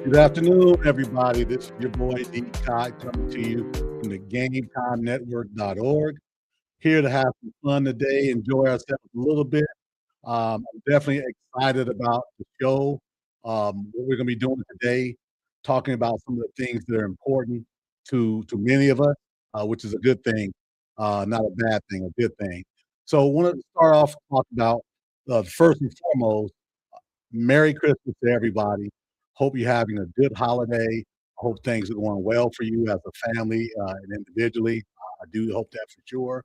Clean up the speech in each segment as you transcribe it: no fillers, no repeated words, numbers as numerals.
Good afternoon, everybody. This is your boy D. Cots coming to you from the GameTimeNetwork.org. Here to have some fun today, enjoy ourselves a little bit. I'm definitely excited about the show, what we're going to be doing today, talking about some of the things that are important to many of us, which is a good thing, not a bad thing, a good thing. So, I want to start off talking about first and foremost. Merry Christmas to everybody. Hope you're having a good holiday. I hope things are going well for you as a family and individually. I do hope that for sure.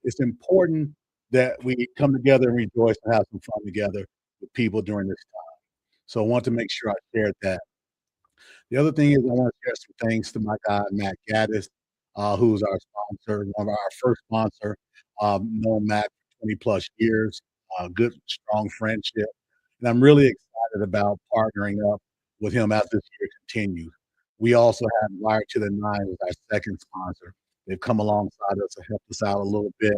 It's important that we come together and rejoice and have some fun together with people during this time. So I want to make sure I shared that. The other thing is I want to share some thanks to my guy, Matt Gaddis, who's our sponsor, one of our first sponsor. Known Matt for 20 plus years, good, strong friendship. And I'm really excited about partnering up with him as this year continues. We also have Wired to the Nine as our second sponsor. They've come alongside us to help us out a little bit.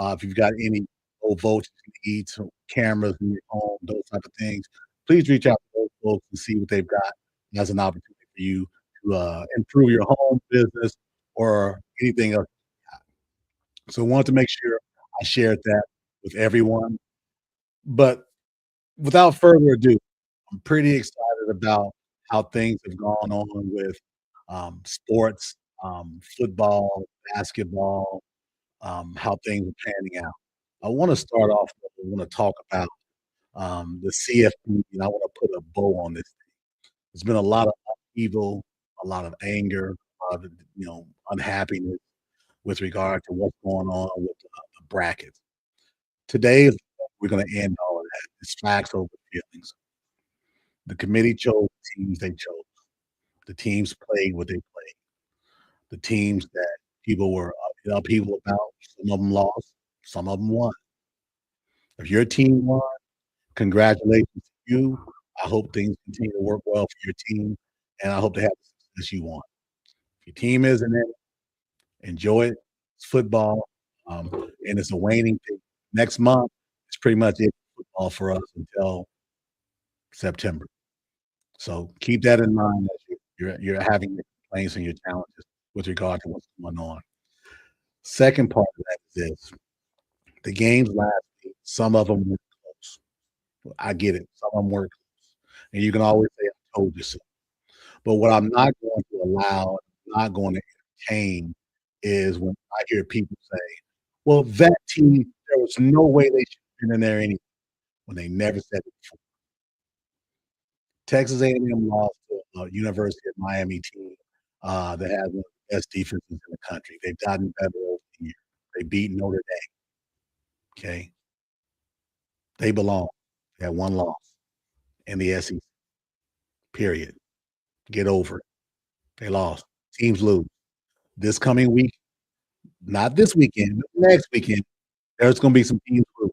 If you've got any low voltage needs, or cameras in your home, those type of things, please reach out to those folks and see what they've got as an opportunity for you to improve your home business or anything else. So I wanted to make sure I shared that with everyone. But without further ado, I'm pretty excited about how things have gone on with sports, football, basketball, how things are panning out. I want to start off. I want to talk about the CFP, and I want to put a bow on this. There's been a lot of upheaval, a lot of anger, a lot of unhappiness with regard to what's going on with the brackets. Today is we're going to end all of that. It's facts over feelings. The committee chose the teams they chose. The teams played what they played. The teams that people were upheaval about, some of them lost, some of them won. If your team won, congratulations to you. I hope things continue to work well for your team, and I hope to have the success you want. If your team isn't in it, enjoy it. It's football, and it's a waning thing. Next month, it's pretty much it for football for us until September. So keep that in mind as you're having your complaints and your challenges with regard to what's going on. Second part of that is this: the games last week, some of them were close. I get it. Some of them were close, and you can always say, "I told you so." But what I'm not going to allow, not going to entertain, is when I hear people say, "Well, that team, there was no way they should have been in there anyway," when they never said it before. Texas A&M lost to a University of Miami team that has one of the best defenses in the country. They've gotten better over the years. They beat Notre Dame. Okay, they belong. They had one loss in the SEC. Period. Get over it. They lost. Teams lose this coming week. Not this weekend, but next weekend. There's going to be some teams lose.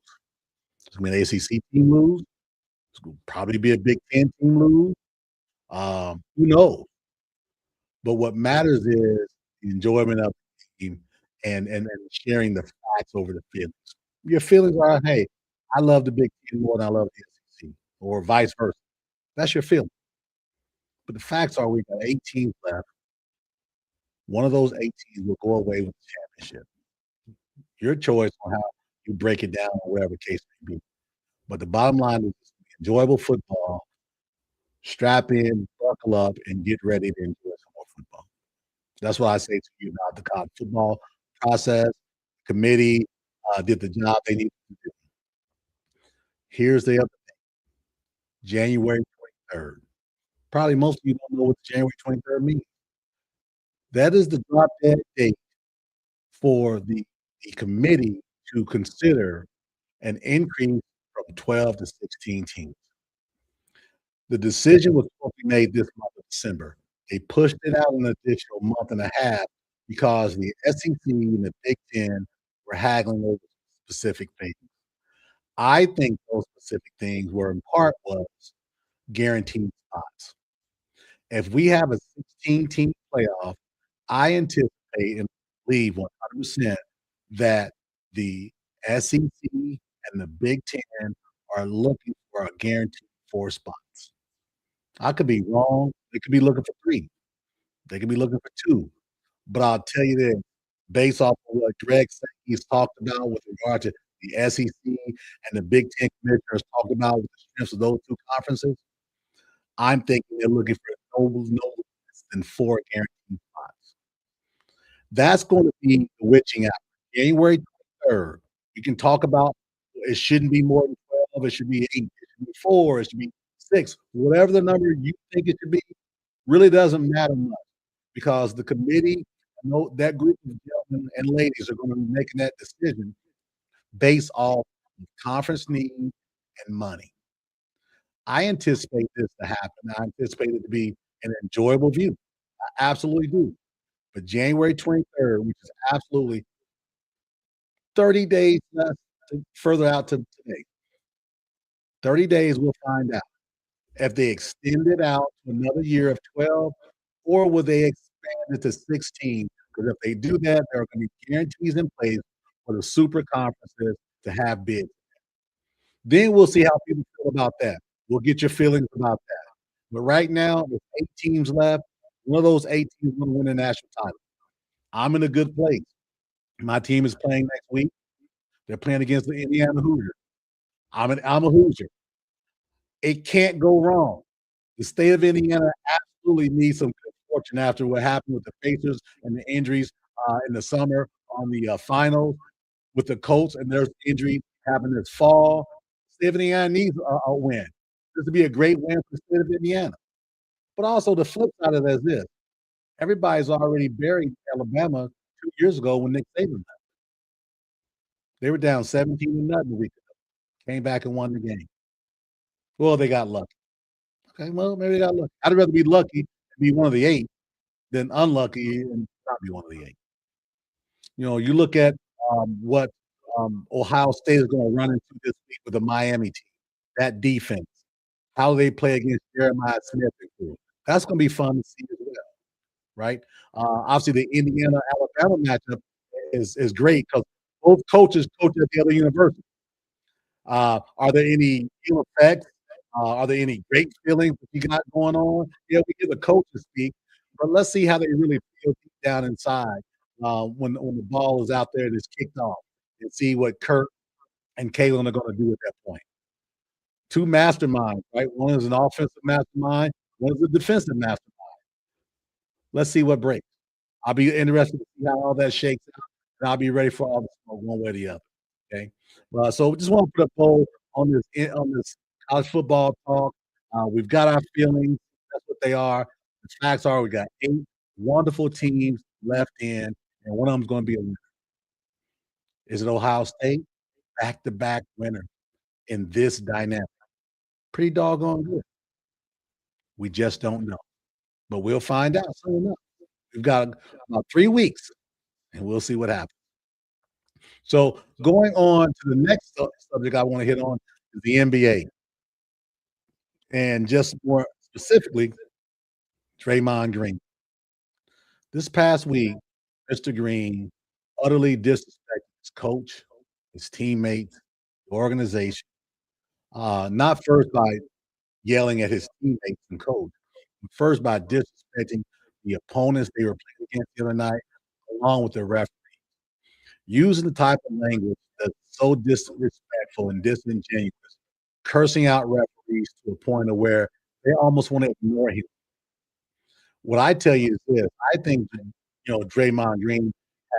It's going to be an ACC team lose. It's going to probably be a Big Ten team lose. Who knows? But what matters is the enjoyment of the team and sharing the facts over the feelings. Your feelings are, hey, I love the Big Ten more than I love the SEC, or vice versa. That's your feeling. But the facts are we got 8 teams left. One of those 8 teams will go away with the championship. Your choice on how you break it down or whatever the case may be. But the bottom line is enjoyable football. Strap in, buckle up, and get ready to enjoy some more football. That's what I say to you about the college football process. Committee did the job they needed to do. Here's the other January 23rd. Probably most of you don't know what January 23rd means. That is the drop dead date for the committee to consider an increase from 12 to 16 teams. The decision was supposed to be made this month of December. They pushed it out an additional month and a half because the SEC and the Big Ten were haggling over specific things. I think those specific things were in part was guaranteed spots. If we have a 16-team playoff, I anticipate and believe 100% that the SEC and the Big Ten are looking for a guaranteed 4 spots. I could be wrong. They could be looking for 3. They could be looking for 2. But I'll tell you this, based off of what Greg Sankey's talked about with regard to the SEC and the Big Ten commissioners talked about with the strengths of those 2 conferences, I'm thinking they're looking for no less than 4 guaranteed spots. That's gonna be the witching hour. January 23rd. You can talk about it shouldn't be more than 12, it should be 8, it should be 4, it should be 6. Whatever the number you think it should be really doesn't matter much because the committee, that group of gentlemen and ladies are gonna be making that decision based off of conference need and money. I anticipate this to happen. I anticipate it to be an enjoyable view. I absolutely do. But January 23rd, which is absolutely 30 days less further out to today. 30 days, we'll find out if they extend it out to another year of 12, or will they expand it to 16? Because if they do that, there are gonna be guarantees in place for the super conferences to have bids. Then we'll see how people feel about that. We'll get your feelings about that. But right now, with 8 teams left, one of those 8 teams gonna win a national title. I'm in a good place. My team is playing next week. They're playing against the Indiana Hoosiers. I'm a Hoosier. It can't go wrong. The state of Indiana absolutely needs some good fortune after what happened with the Pacers and the injuries, in the summer on the, finals with the Colts, and there's injuries happening this fall. State of Indiana needs a win. This would be a great win for the state of Indiana. But also the flip side of that is this: everybody's already buried Alabama 2 years ago when Nick Saban left. They were down 17 to nothing a week ago, came back and won the game. Well, they got lucky. Okay, well, maybe they got lucky. I'd rather be lucky and be one of the 8 than unlucky and not be one of the 8. You look at, what, Ohio State is gonna run into this week with the Miami team, that defense, how they play against Jeremiah Smith and crew. That's gonna be fun to see as well, right? Obviously, the Indiana-Alabama matchup is great because both coaches coach at the other university. Are there any ill effects? Are there any great feelings that you got going on? Yeah, we give the coaches speak, but let's see how they really feel deep down inside when the ball is out there and it's kicked off, and see what Kurt and Kalen are going to do at that point. 2 masterminds, right? One is an offensive mastermind, one is a defensive mastermind. Let's see what breaks. I'll be interested to see how all that shakes out, and I'll be ready for all the smoke one way or the other. Okay. So just want to put a poll on this college football talk. We've got our feelings. That's what they are. The facts are we got 8 wonderful teams left in, and one of them's going to be a winner. Is it Ohio State? Back-to-back winner in this dynamic. Pretty doggone good. We just don't know, but we'll find out soon enough. We've got about 3 weeks, and we'll see what happens. So going on to the next subject I want to hit on is the NBA, and just more specifically, Draymond Green. This past week, Mr. Green utterly disrespected his coach, his teammates, the organization. Not first by yelling at his teammates and coach, but first by disrespecting the opponents they were playing against the other night, along with the referee. Using the type of language that's so disrespectful and disingenuous, cursing out referees to a point of where they almost wanna ignore him. What I tell you is this, I think that, Draymond Green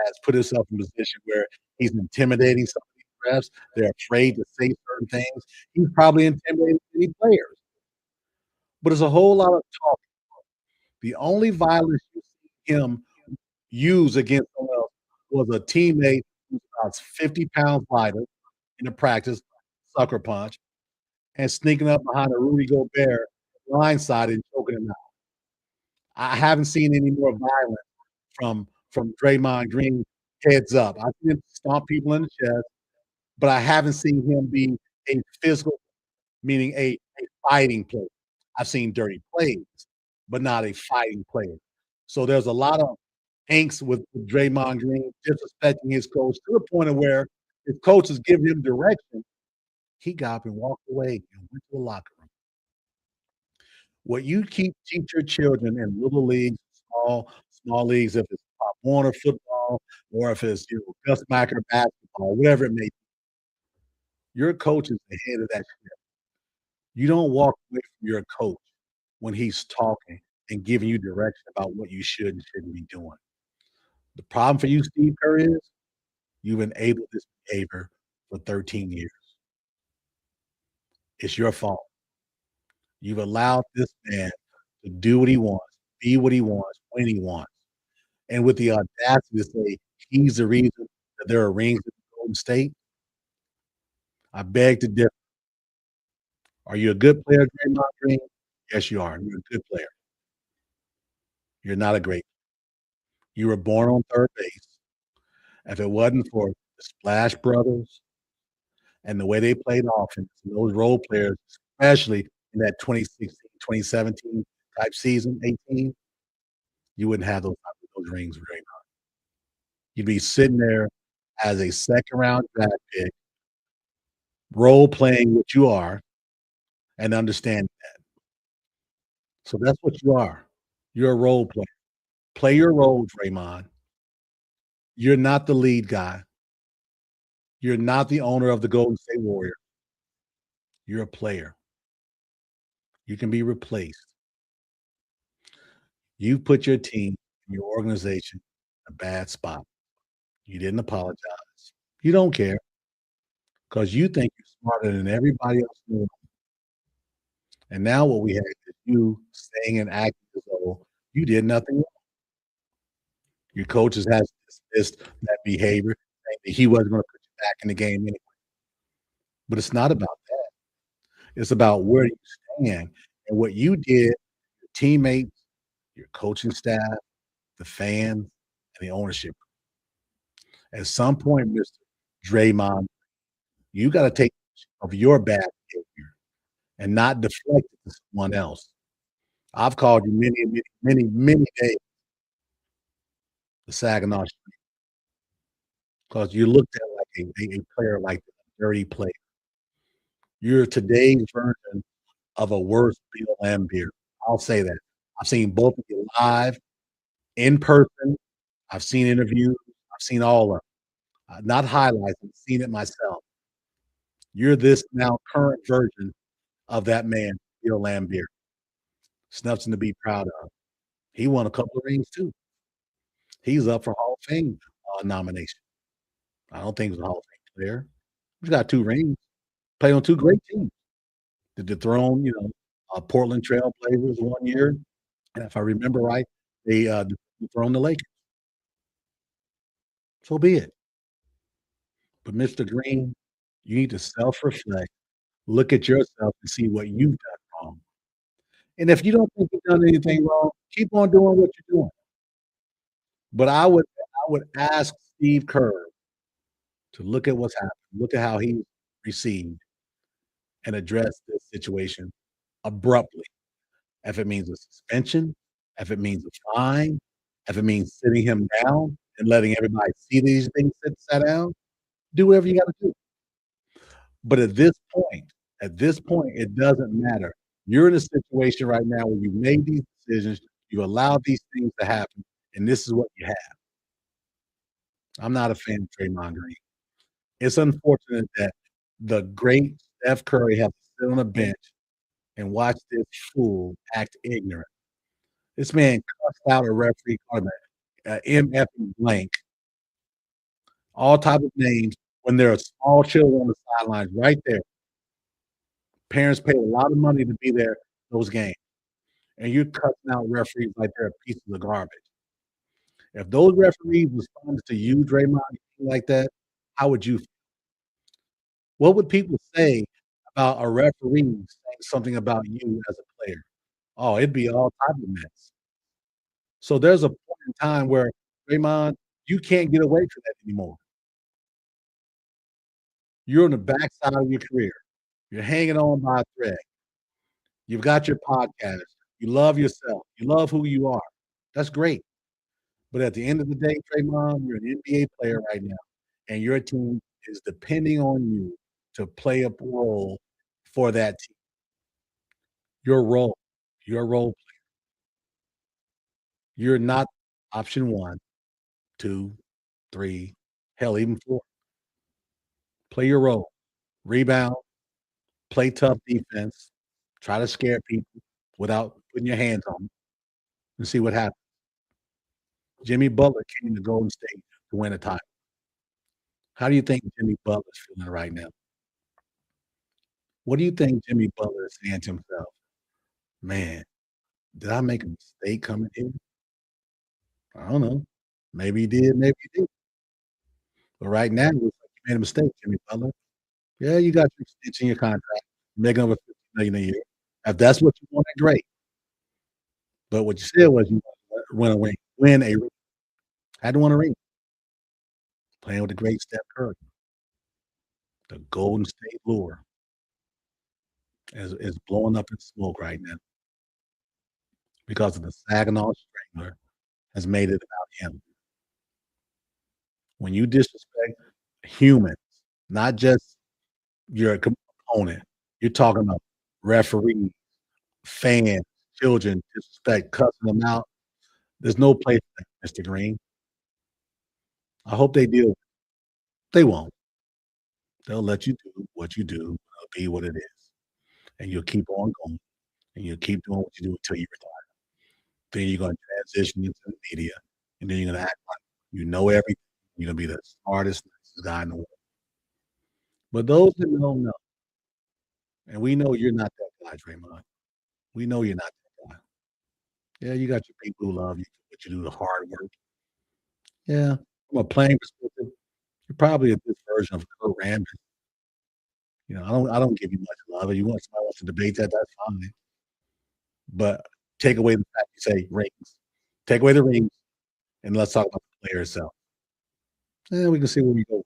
has put himself in a position where he's intimidating some of these refs. They're afraid to say certain things. He's probably intimidating many players, but there's a whole lot of talk. The only violence you see him use against someone else was a teammate who's about 50 pounds lighter in a practice sucker punch and sneaking up behind a Rudy Gobert blindside and choking him out. I haven't seen any more violence from Draymond Green heads up. I've seen him stomp people in the chest, but I haven't seen him be a physical, meaning a fighting player. I've seen dirty plays, but not a fighting player. So there's a lot of angst with Draymond Green disrespecting his coach to the point of where his coach is giving him direction. He got up and walked away and went to the locker room. What you teach your children in little leagues, small leagues, if it's Pop Warner football or if it's, Gus Macker basketball, whatever it may be, your coach is the head of that ship. You don't walk away from your coach when he's talking and giving you direction about what you should and shouldn't be doing. The problem for you, Steve Kerr, is you've enabled this behavior for 13 years. It's your fault. You've allowed this man to do what he wants, be what he wants, when he wants, and with the audacity to say he's the reason that there are rings in Golden State, I beg to differ. Are you a good player, Draymond Green? Yes, you are. You're a good player. You're not a great. You were born on third base. If it wasn't for the Splash Brothers and the way they played offense, and those role players, especially in that 2016, 2017 type season, 18, you wouldn't have those rings very much. You'd be sitting there as a second round draft pick, role playing what you are and understand that. So that's what you are. You're a role player. Play your role, Draymond. You're not the lead guy. You're not the owner of the Golden State Warriors. You're a player. You can be replaced. You put your team, your organization in a bad spot. You didn't apologize. You don't care because you think you're smarter than everybody else in the room. And now what we have is you staying and acting as though you did nothing wrong. Your coaches has dismissed that behavior, saying that he wasn't gonna put you back in the game anyway. But it's not about that. It's about where you stand and what you did, your teammates, your coaching staff, the fans, and the ownership. At some point, Mr. Draymond, you gotta take of your bad behavior and not deflect it to someone else. I've called you many days the Saginaw Street because you looked at like a player like that, a dirty player. You're today's version of a worse Bill Laimbeer. I'll say that. I've seen both of you live, in person. I've seen interviews. I've seen all of it. Not highlights. I've seen it myself. You're this now current version of that man, Bill Laimbeer. It's nothing to be proud of. He won a couple of rings too. He's up for Hall of Fame nomination. I don't think he's a Hall of Fame player. He's got 2 rings. Played on 2 great teams. To dethrone, Portland Trail Blazers one year, and if I remember right, they, dethroned the Lakers. So be it. But Mr. Green, you need to self-reflect, look at yourself and see what you've done wrong. And if you don't think you've done anything wrong, keep on doing what you're doing. But I would ask Steve Kerr to look at what's happened, look at how he's received, and address this situation abruptly. If it means a suspension, if it means a fine, if it means sitting him down and letting everybody see these things sat down, do whatever you gotta do. But at this point, it doesn't matter. You're in a situation right now where you've made these decisions, you allowed these things to happen, and this is what you have. I'm not a fan of Draymond Green. It's unfortunate that the great Steph Curry has to sit on a bench and watch this fool act ignorant. This man cussed out a referee, called him MFing blank, all type of names when there are small children on the sidelines right there. Parents pay a lot of money to be there those games, and you're cussing out referees like they're pieces of garbage. If those referees responded to you, Draymond, like that, how would you feel? What would people say about a referee saying something about you as a player? Oh, it'd be all type of mess. So there's a point in time where, Draymond, you can't get away from that anymore. You're on the backside of your career. You're hanging on by a thread. You've got your podcast. You love yourself. You love who you are. That's great. But at the end of the day, Draymond, you're an NBA player right now, and your team is depending on you to play a role for that team. Your role. You're a role You're not option 1, 2, 3, hell, even 4. Play your role. Rebound, play tough defense, try to scare people without putting your hands on them and see what happens. Jimmy Butler came to Golden State to win a title. How do you think Jimmy Butler's feeling right now? What do you think Jimmy Butler is saying to himself? "Man, did I make a mistake coming here? I don't know. Maybe he did, maybe he didn't. But right now, it looks like you made a mistake, Jimmy Butler. Yeah, you got your extension, your contract, making over 50,000,000 a year. If that's what you wanted, great. But what you said was you wanna win a ring. Had to win a ring, playing with the great Steph Curry. The Golden State lure is blowing up in smoke right now because of the Saginaw Strangler has made it about him. When you disrespect humans, not just your opponent, you're talking about referees, fans, children, disrespect, cussing them out. There's no place for that, Mr. Green. I hope they deal. They won't. They'll let you do what you do. It'll be what it is, and you'll keep on going, and you'll keep doing what you do until you retire. Then you're gonna transition into the media, and then you're gonna act like you know everything. You're gonna be the smartest, nicest guy in the world. But those that don't know, and we know you're not that guy, Draymond. We know you're not that guy. Yeah, you got your people who love you, but you do the hard work. Yeah, from a playing perspective, you're probably a good version of Kurt Rambis. I don't give you much love. If you want somebody wants to debate that, that's fine. But take away the fact you say rings. Take away the rings, and let's talk about the player itself. And we can see where we go.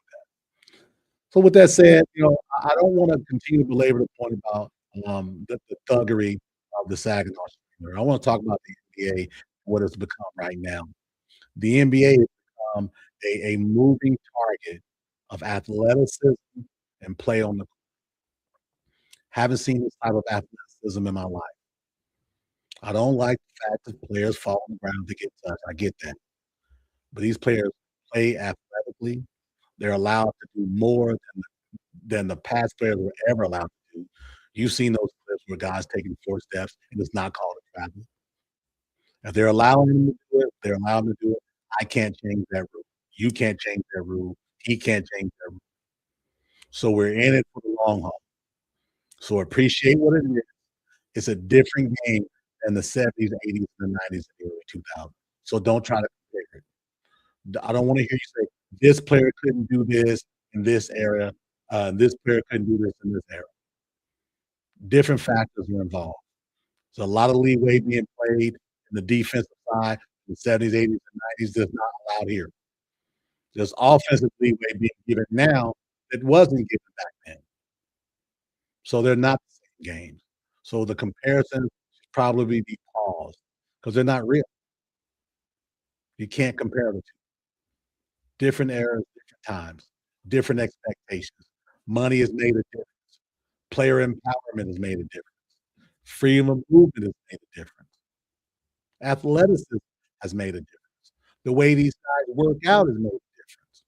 So with that said, I don't wanna continue to belabor the point about, the thuggery of the Saginaw Strangler. I wanna talk about the NBA, what it's become right now. The NBA has become a moving target of athleticism and play on the haven't seen this type of athleticism in my life. I don't like the fact that players fall on the ground to get touched, I get that. But these players play athletically. They're allowed to do more than the past players were ever allowed to do. You've seen those clips where guys taking 4 steps and it's not called a travel. If they're allowing him to do it, they're allowed to do it. I can't change that rule. You can't change that rule. He can't change that rule. So we're in it for the long haul. So appreciate what it is. It's a different game than the '70s, '80s, and the '90s, and the early 2000s. So don't try to compare it. I don't wanna hear you say, "This player couldn't do this in this era. This player couldn't do this in this era." Different factors are involved. There's a lot of leeway being played in the defensive side in the '70s, '80s, and '90s that's not allowed here. There's offensive leeway being given now that wasn't given back then. So they're not the same games. So the comparison should probably be paused because 'cause they're not real. You can't compare the 2. Different eras, different times, different expectations. Money has made a difference. Player empowerment has made a difference. Freedom of movement has made a difference. Athleticism has made a difference. The way these guys work out has made a difference.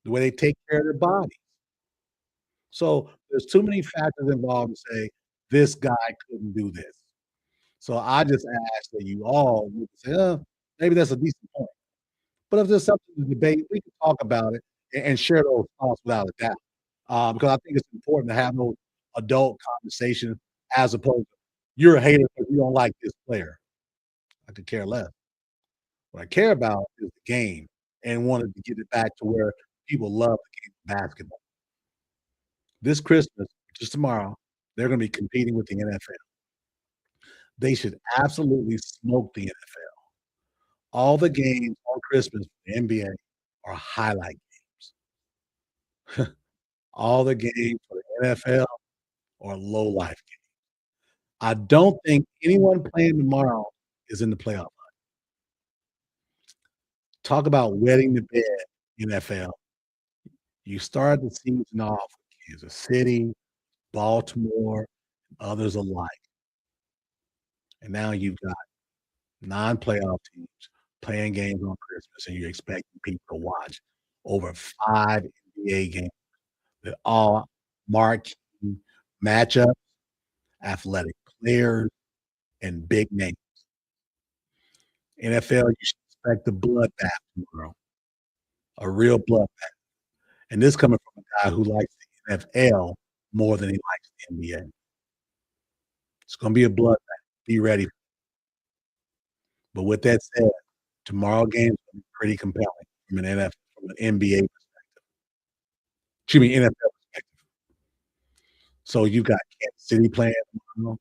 The way they take care of their bodies. So, there's too many factors involved to say, "This guy couldn't do this." So, I just ask that you all would say, maybe that's a decent point." But if there's something to debate, we can talk about it and share those thoughts without a doubt. Because I think it's important to have those adult conversations as opposed to, "You're a hater because you don't like this player." I could care less. What I care about is the game and wanted to get it back to where people love the game of basketball. This Christmas, just tomorrow, they're gonna be competing with the NFL. They should absolutely smoke the NFL. All the games on Christmas for the NBA are highlight games. All the games for the NFL are low life games. I don't think anyone playing tomorrow is in the playoff hunt. Talk about wetting the bed, NFL. You started the season off with Kansas City, Baltimore, others alike. And now you've got non-playoff teams playing games on Christmas, and you're expecting people to watch over 5 NBA games that all marquee matchups, athletic players, and big names. NFL, you should expect a bloodbath tomorrow, a real bloodbath. And this coming from a guy who likes the NFL more than he likes the NBA. It's gonna be a bloodbath. Be ready. But with that said, tomorrow game's gonna be pretty compelling from an NBA excuse me, NFL perspective. So you got Kansas City playing tomorrow.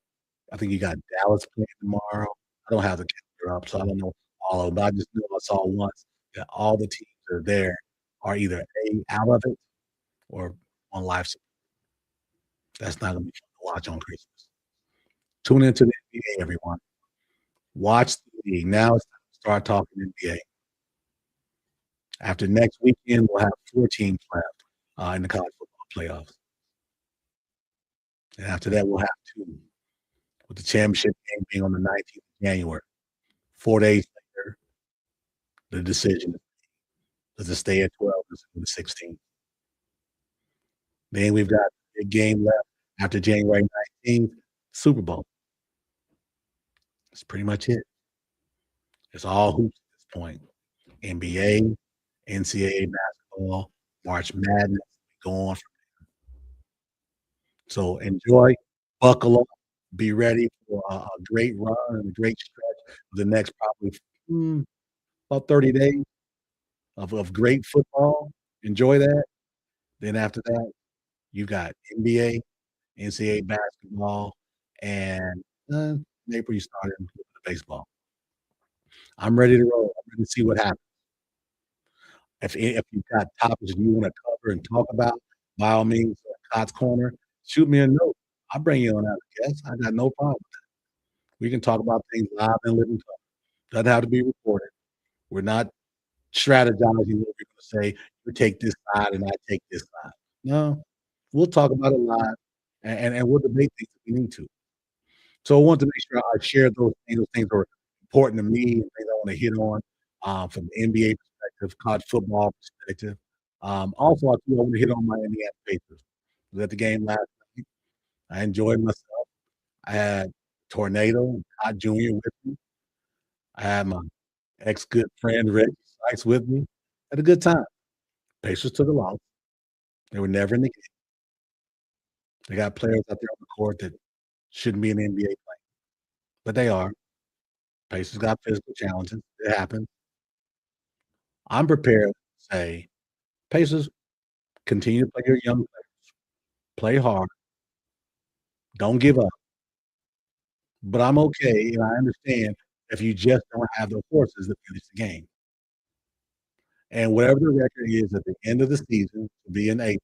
I think you got Dallas playing tomorrow. I don't have the calendar up, so I don't know all of them, but I just know I saw once that all the teams that are there are either A, out of it or on life support. That's not gonna be fun to watch on Christmas. Tune into the NBA, everyone. Watch the league. Now it's time to start talking NBA. After next weekend, we'll have 4 teams left, in the college football playoffs. And after that, we'll have 2, with the championship game being on the 19th of January. 4 days later, the decision does it stay at 12 or the 16th. Then we've got a game left after January 19th, Super Bowl. That's pretty much it. It's all hoops at this point. NBA, NCAA basketball, March Madness, going. So enjoy, buckle up, be ready for a great run and a great stretch for the next probably, about 30 days of great football. Enjoy that. Then after that, you got NBA, NCAA basketball, and, in April, you started with the baseball. I'm ready to roll. I'm ready to see what happens. If you've got topics you wanna cover and talk about, by all means, Cots Corner, shoot me a note. I'll bring you on as a guest. I got no problem with that. We can talk about things live and living color. Doesn't have to be recorded. We're not strategizing what we're gonna say, "You take this side and I take this side." No, we'll talk about it live and we'll debate things if we need to. So I want to make sure I share those things. Those things are important to me and things I wanna hit on, from the NBA perspective, college football perspective. Also, I do wanna hit on my Indiana Pacers. Was at the game last night. I enjoyed myself. I had Tornado and Todd Jr. with me. I had my ex-good friend Reggie Sykes with me. Had a good time. Pacers took a loss. They were never in the game. They got players out there on the court that shouldn't be in the NBA playing, but they are. Pacers got physical challenges. It happens. I'm prepared to say, Pacers, continue to play your young players. Play hard. Don't give up. But I'm okay, and I understand if you just don't have the horses to finish the game. And whatever the record is at the end of the season, to be in April,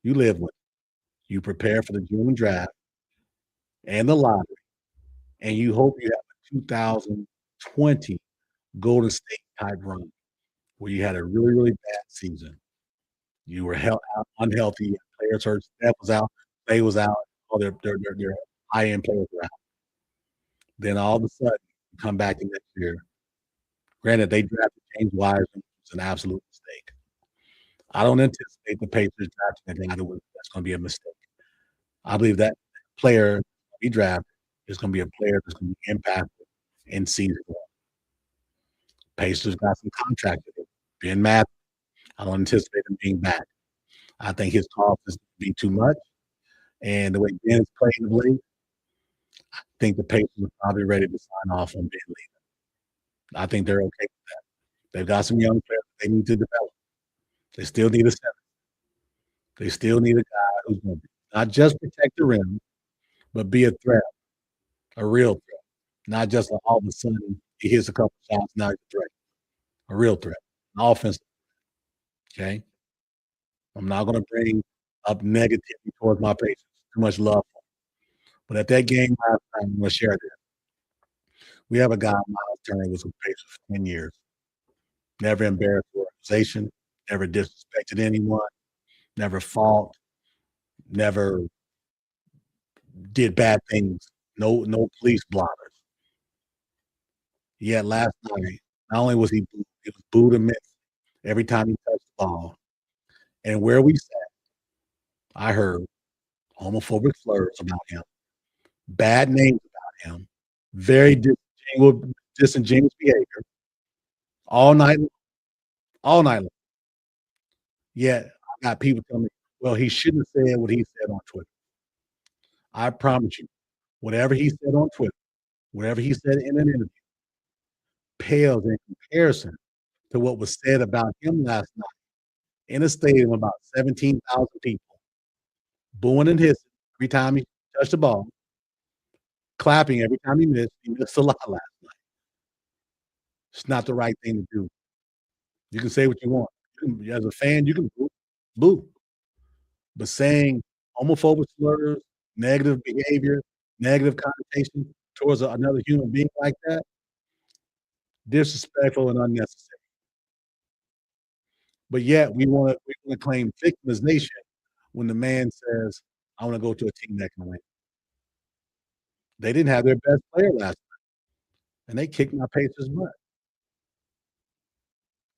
you live with it. You prepare for the June draft and the lottery, and you hope you have a 2020 Golden State type run where you had a really, really bad season. You were unhealthy, players hurt, Steph was out, Clay was out, all their high-end players were out. Then all of a sudden, you come back the next year. Granted, they drafted James Wiseman, which was an absolute mistake. I don't anticipate the Pacers drafting a guy that's gonna be a mistake. I believe that player we draft is gonna be a player that's gonna be impactful in season 1. Pacers got some contract to do. Ben Matthews, I don't anticipate him being back. I think his cost is gonna be too much, and the way Ben is playing of late, I think the Pacers are probably ready to sign off on Ben leaving. I think they're okay with that. They've got some young players they need to develop. They still need a center. They still need a guy who's gonna not just protect the rim, but be a threat, a real threat, not just all of a sudden he hits a couple shots, now he's a threat, a real threat, an offensive, okay? I'm not gonna bring up negativity towards my Pacers, too much love for 'em. But at that game last night, I'm gonna share this. We have a guy, Miles Turner, was with the Pacers for 10 years, never embarrassed the organization, never disrespected anyone, never fought, never did bad things, no police blotters. Yet last night, not only was he booed, he was booed and missed every time he touched the ball. And where we sat, I heard homophobic slurs about him, bad names about him, very disingenuous behavior all night all night long. Yet I got people telling me, "Well, he shouldn't have said what he said on Twitter." I promise you, whatever he said on Twitter, whatever he said in an interview pales in comparison to what was said about him last night in a stadium of about 17,000 people, booing and hissing every time he touched the ball, clapping every time he missed. He missed a lot last night. It's not the right thing to do. You can say what you want. You can as a fan, you can boo, but saying homophobic slurs, negative behavior, negative connotation towards another human being like that, disrespectful and unnecessary. But yet we wanna claim victimization when the man says, "I wanna go to a team that can win." They didn't have their best player last night, and they kicked my Pacers' butt.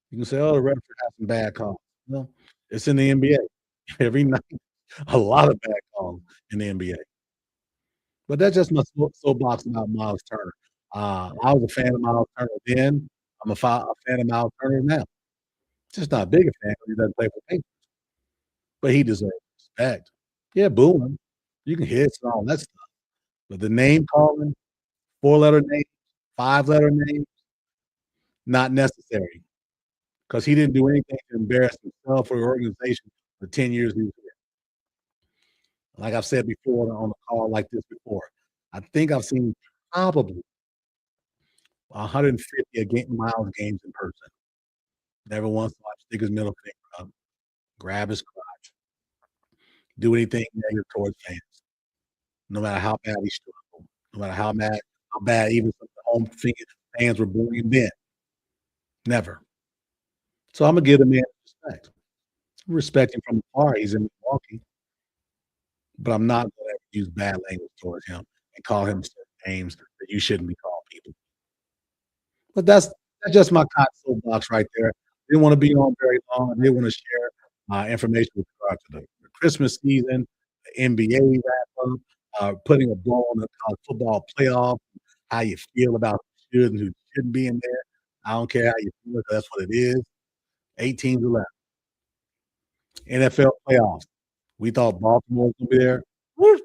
You can say, "Oh, the Redford has some bad calls." Well, it's in the NBA. Every night, a lot of bad calls in the NBA. But that's just my soapbox about Miles Turner. I was a fan of Miles Turner then. I'm a fan of Miles Turner now. Just not a big a fan because he doesn't play for Pacers, but he deserves respect. Yeah, boo him. You can hiss and all that stuff, but the name calling, four-letter names, five-letter names, not necessary because he didn't do anything to embarrass himself or the organization for 10 years he was here. Like I've said before on a call like this before, I think I've seen probably 150 a game Miles games in person. Never once saw him stick his middle finger up, grab his crotch, do anything negative towards fans, no matter how bad he struggled, no matter how bad even some of the fans were booing him then. Never. So Imma give the man respect. Respect him from afar, he's in Milwaukee, but I'm not gonna ever use bad language towards him and call him certain names that you shouldn't be calling people. But that's just my cotton soapbox right there. Didn't wanna be on very long. I did wanna share information with regard to the Christmas season, the NBA wrap up, putting a bow on the college football playoff, how you feel about who should and who shouldn't be in there. I don't care how you feel, 'cause that's what it is. 8 teams are left. NFL playoffs. We thought Baltimore was gonna be there. Woo.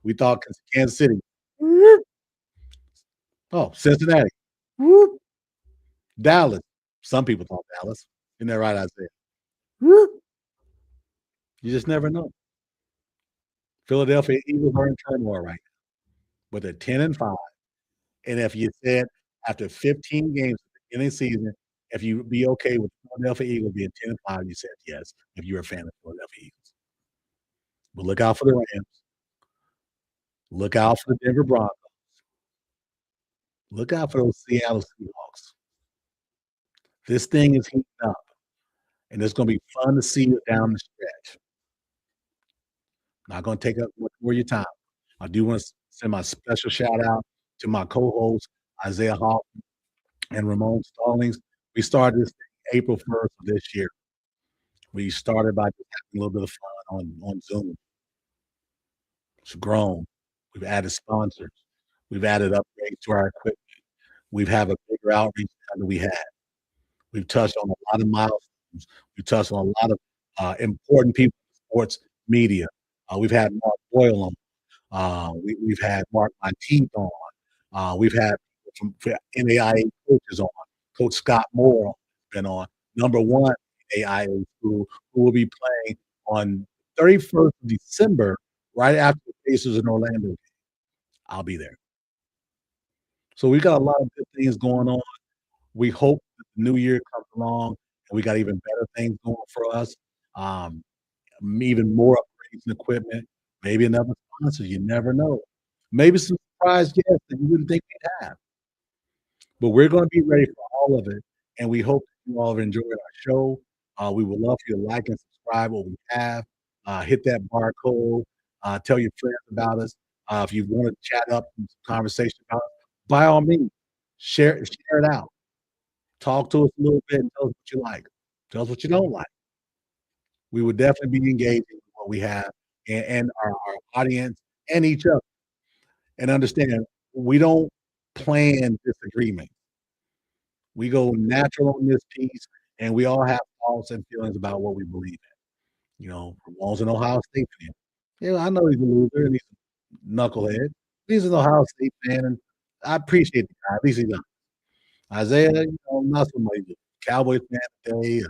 We thought Kansas City. Woo. Oh, Cincinnati. Woo. Dallas. Some people thought Dallas. Isn't that right, Isaiah? Woo. You just never know. Philadelphia Eagles are in turmoil right now, but they're 10-5, and if you said after 15 games at the beginning of the season, if you'd be okay with Philadelphia Eagles being 10-5, you said yes, if you're a fan of Philadelphia Eagles. But look out for the Rams. Look out for the Denver Broncos. Look out for those Seattle Seahawks. This thing is heating up, and it's gonna be fun to see it down the stretch. Not gonna take up much more of your time. I do wanna send my special shout out to my co-hosts, Isaiah Hawk and Ramon Stallings. We started this thing April 1st of this year. We started by just having a little bit of fun on Zoom. It's grown. We've added sponsors. We've added upgrades to our equipment. We've have a bigger outreach than we had. We've touched on a lot of milestones. We've touched on a lot of important people in sports media. We've had Mark Boyle on. We've had Mark Monteith on. We've had from NAIA coaches on. Coach Scott Moore has been on. Number one AIA school who will be playing on 31st of December, right after the Pacers in Orlando. I'll be there. So we got a lot of good things going on. We hope that the new year comes along and we got even better things going for us. Um, Even more upgrades in equipment, maybe another sponsor, you never know. Maybe some surprise guests that you wouldn't think we'd have. But we're gonna be ready for all of it, and we hope that you all have enjoyed our show. We would love for you to like and subscribe what we have. Hit that barcode, tell your friends about us. If you wanna chat up some conversation about us, by all means. Share it out. Talk to us a little bit and tell us what you like. Tell us what you don't like. We would definitely be engaging with what we have and our audience and each other. And understand, we don't plan disagreement. We go natural on this piece, and we all have thoughts and feelings about what we believe in. Ramon's an Ohio State fan. Yeah, I know he's a loser and he's a knucklehead. He's an Ohio State fan, and I appreciate the guy. At least he's not. Isaiah, not so much. He's a Cowboys fan today,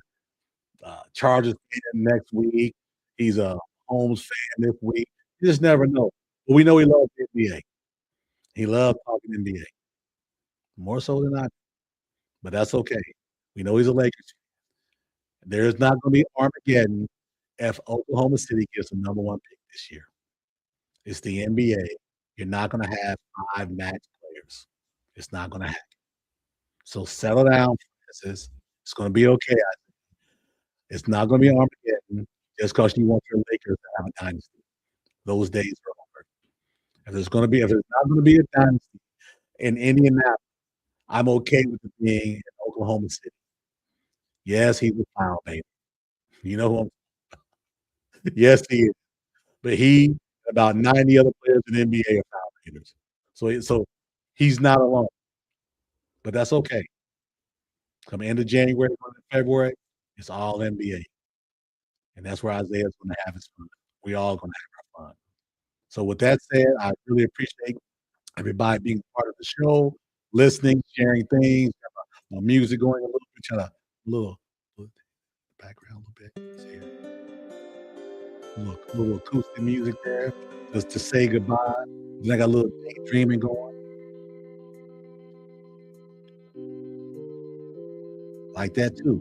Chargers fan next week. He's a Holmes fan this week. You just never know. But we know he loves the NBA. He loves talking NBA more so than I do, but that's okay. We know he's a Lakers fan. There's not gonna be Armageddon if Oklahoma City gets the number 1 pick this year. It's the NBA. You're not gonna have 5 max players. It's not gonna happen. So settle down, Francis. It's gonna be okay. It's not gonna be Armageddon just 'cause you want your Lakers to have a dynasty. Those days are over. If there's not gonna be a dynasty in Indianapolis, I'm okay with it being in Oklahoma City. Yes, he's a foul baby. You know who I'm Yes, he is. But he and about 90 other players in the NBA are foul haters. So he's not alone, but that's okay. Come end of January, going into February, it's all NBA, and that's where Isaiah's gonna have his fun. We all gonna have our fun. So with that said, I really appreciate everybody being part of the show, listening, sharing things, have my music going a little bit, try to little background a little bit. See here. Little acoustic music there just to say goodbye. Then I got a little daydreaming going. Like that too.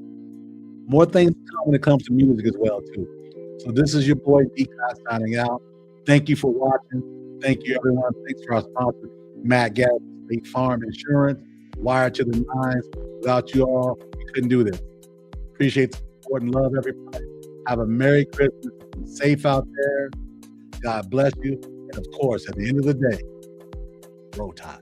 More things to come when it comes to music as well too. So this is your boy Cots signing out. Thank you for watching. Thank you everyone. Thanks for our sponsor, Matt Gaddis, State Farm Insurance, Wired to the Nines. Without you all, we couldn't do this. Appreciate the support and love, everybody. Have a Merry Christmas. Be safe out there. God bless you. And of course, at the end of the day, roll tide.